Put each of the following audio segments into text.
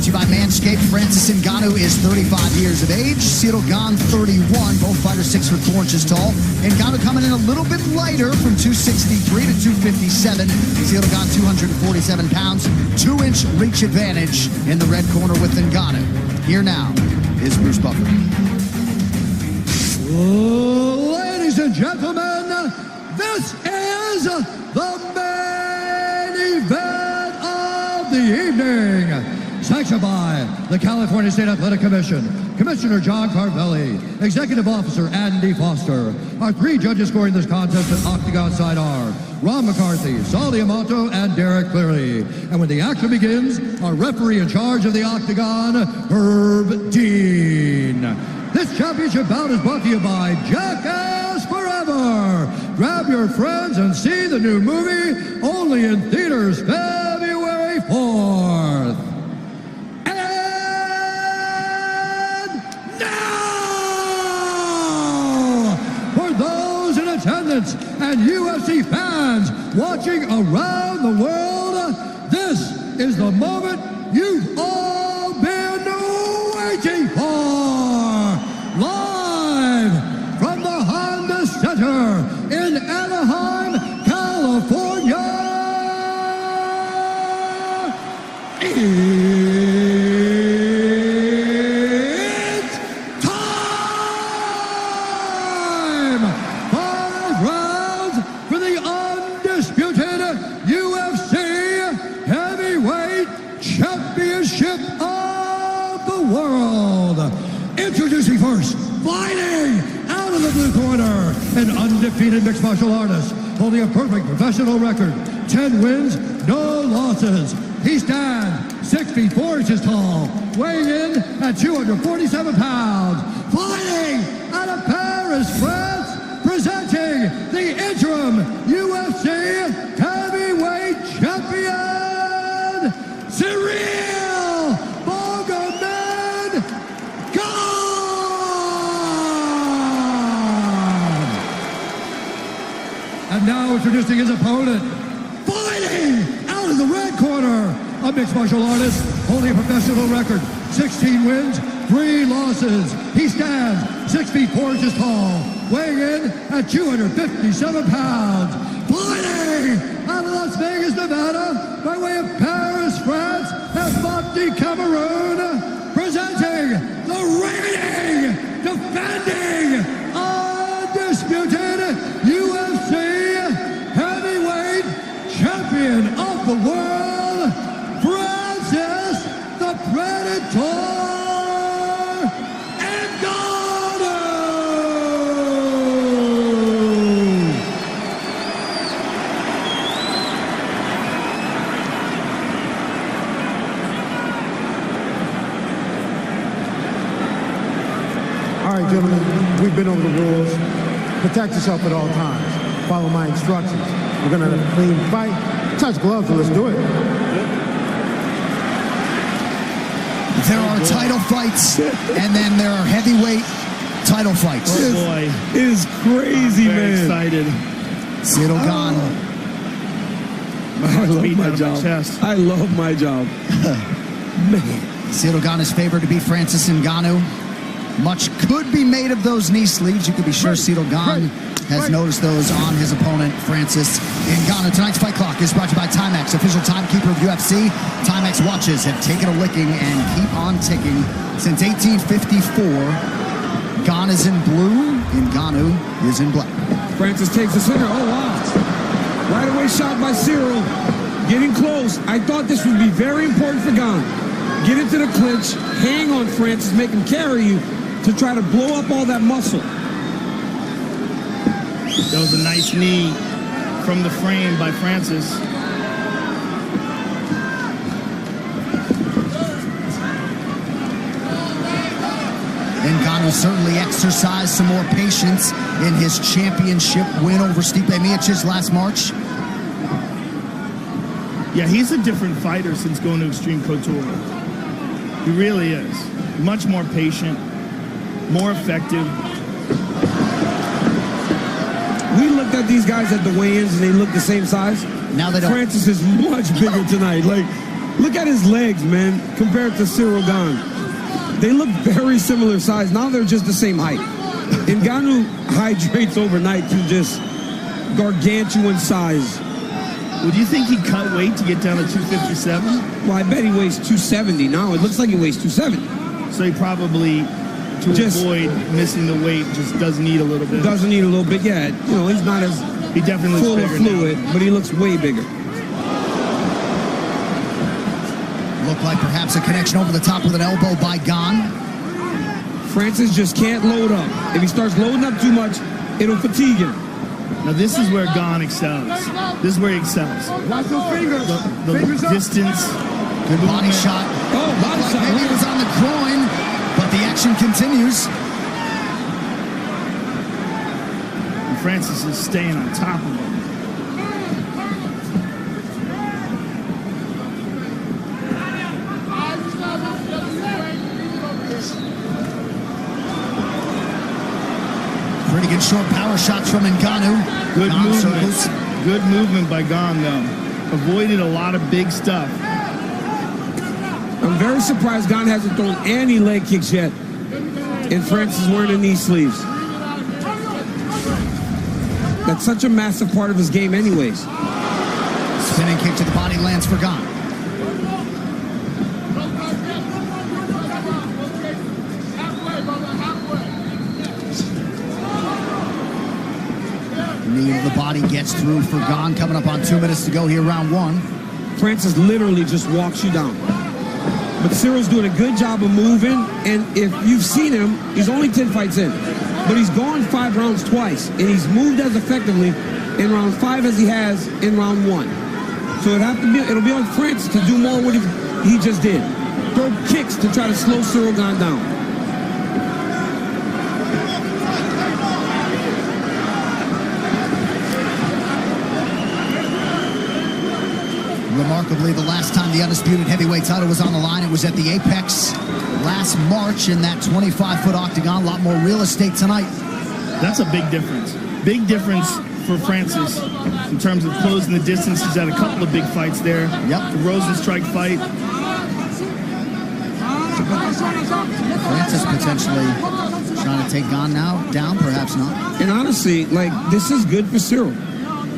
brought to you by Manscaped. Francis Ngannou is 35 years of age. Ciryl Gane, 31. Both fighters 6 foot 4 inches tall. Ngannou coming in a little bit lighter from 263 to 257. Ciryl Gane, 247 pounds. 2-inch reach advantage in the red corner with Ngannou. Here now is Bruce Buffer. Ladies and gentlemen, this is the main event of the evening. Sanctioned by the California State Athletic Commission, Commissioner John Carvelli, Executive Officer Andy Foster. Our 3 judges scoring this contest at Octagon side are Ron McCarthy, Saul Diamato, and Derek Cleary. And when the action begins, our referee in charge of the Octagon, Herb Dean. This championship bout is brought to you by Jackass Forever. Grab your friends and see the new movie, only in theaters February 4th. And now, for those in attendance and UFC fans watching around the world, this is the moment you've all been waiting for. Live from the Honda Center in Anaheim, California, it's time! 5 rounds for the undisputed UFC Heavyweight Championship of the world. Introducing first, fighting out of the blue corner, an undefeated mixed martial artist holding a perfect professional record, 10 wins, no losses. He stands 6 feet 4 inches tall, weighing in at 247 pounds. Fighting out of Paris, France, presenting the interim UFC Heavyweight Champion, Ciryl Gane. And now introducing his opponent, fighting out of the red corner, a mixed martial artist holding a professional record, 16 wins, 3 losses. He stands 6 feet 4 inches tall, weighing in at 257 pounds. Fighting out of Las Vegas, Nevada, by way of Paris, France, and Monte, Cameroon, presenting the reigning, defending, undisputed UFC Heavyweight Champion of the world, Francis the Predator Ngannou! All right, gentlemen, we've been over the rules. Protect yourself at all times. Follow my instructions. We're going to have a clean fight. Touch gloves and let's do it. There are title fights, and then there are heavyweight title fights. Oh boy, It is crazy, I'm very man. excited. Ciryl Gane. I love beating my out of my job. chest. I love my job. Man. Ciryl Gane is favored to beat Francis Ngannou. Much could be made of those knee sleeves. You could be sure Ciryl Gane has noticed those on his opponent, Francis Ngannou. Tonight's Fight Clock is brought to you by Timex, official timekeeper of UFC. Timex watches have taken a licking and keep on ticking. Since 1854, Gane is in blue, Ngannou is in black. Francis takes the center. Oh, wow. Right away shot by Ciryl. Getting close. I thought this would be very important for Gane. Get into the clinch, hang on Francis, make him carry you to try to blow up all that muscle. That was a nice knee from the frame by Francis. Ngannou certainly exercised some more patience in his championship win over Stipe Miocic last March. Yeah, he's a different fighter since going to Extreme Couture. He really is. Much more patient, more effective. We looked at these guys at the weigh-ins and they look the same size. Now they don't. Francis is much bigger tonight. Like, Look at his legs, man, compared to Ciryl Gane. They look very similar size. Now they're just the same height. Ngannou hydrates overnight to just gargantuan size. Would you think he cut weight to get down to 257? Well, I bet he weighs 270 now. It looks like he weighs 270. So he probably, to avoid missing the weight, just doesn't eat a little bit. Doesn't eat a little bit yet. You know, he's not as He definitely full looks of bigger fluid, now. but he looks way bigger. Looked like perhaps a connection over the top with an elbow by Gane. Francis just can't load up. If he starts loading up too much, it'll fatigue him. Now this is where Gane excels. This is where he excels. Watch those fingers. The Fingers up. distance. Good body shot. Oh, body Looked shot. like maybe it was on the groin, but the action continues. And Francis is staying on top of him. Pretty good short power shots from Ngannou. Good Gane movement. circles. Good movement by Gane, though. Avoided a lot of big stuff. I'm very surprised Gane hasn't thrown any leg kicks yet. And Francis is wearing the knee sleeves. That's such a massive part of his game anyways. Spinning kick to the body lands for Gane. Knee to the body gets through for Gane. Coming up on 2 minutes to go here, round one. Francis literally just walks you down. But Cyril's doing a good job of moving, and if you've seen him, he's only 10 fights in. But he's gone 5 rounds twice, and he's moved as effectively in round 5 as he has in round 1. So it'll be on Francis to do more what he just did. Throw kicks to try to slow Ciryl Gane down. Remarkably, the last time the undisputed heavyweight title was on the line, it was at the Apex last March in that 25-foot octagon. A lot more real estate tonight. That's a big difference. Big difference for Francis in terms of closing the distance. He's had a couple of big fights there. Yep. The Rosenstrike fight. Francis potentially trying to take Gane now, down, perhaps not. And honestly, this is good for Ciryl.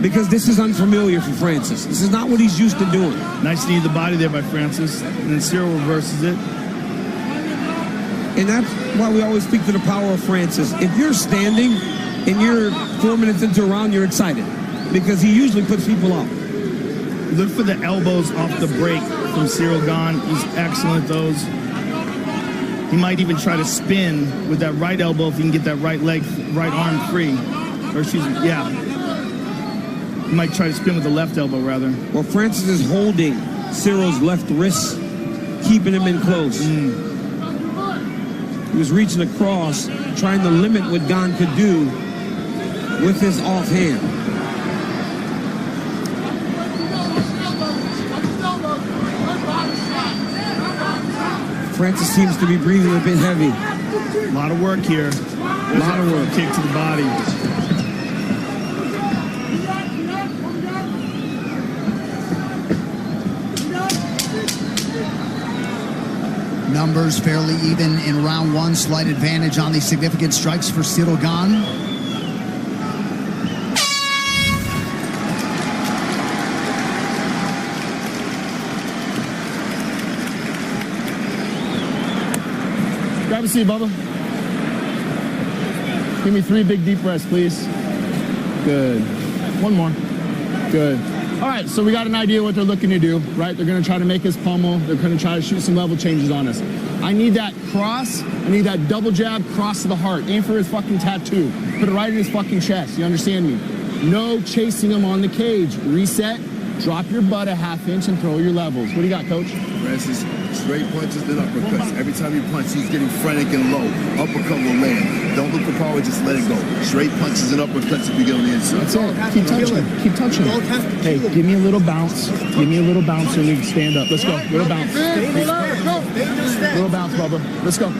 Because this is unfamiliar for Francis. This is not what he's used to doing. Nice knee to the body there by Francis. And then Ciryl reverses it. And that's why we always speak to the power of Francis. If you're standing and you're 4 minutes into a round, you're excited. Because he usually puts people up. Look for the elbows off the break from Ciryl Gane. He's excellent at those. He might even try to spin with that right elbow if he can get that right arm free. Or excuse me, yeah. He might try to spin with the left elbow, rather. Well, Francis is holding Cyril's left wrist, keeping him in close. He was reaching across, trying to limit what Gane could do with his offhand. Francis seems to be breathing a bit heavy. A lot of work here. A lot of work. Kick to the body. Numbers fairly even in round one. Slight advantage on the significant strikes for Ciryl Gane. Grab a seat, Bubba. Give me 3 big deep breaths, please. Good. One more. Good. All right, so we got an idea what they're looking to do, right? They're going to try to make us pummel. They're going to try to shoot some level changes on us. I need that cross. I need that double jab cross to the heart. Aim for his fucking tattoo. Put it right in his fucking chest. You understand me? No chasing him on the cage. Reset. Drop your butt a ½ inch and throw your levels. What do you got, Coach? Francis, straight punches and uppercuts. Every time you punch, he's getting frantic and low. Uppercut will land. Don't look for power, just let it go. Straight punches and uppercuts if you get on the inside. That's it. Keep touching. Keep touching. Hey, give me a little bounce. Give me a little bounce so we can stand up. Let's go. Little bounce. Little bounce, Bubba. Let's go.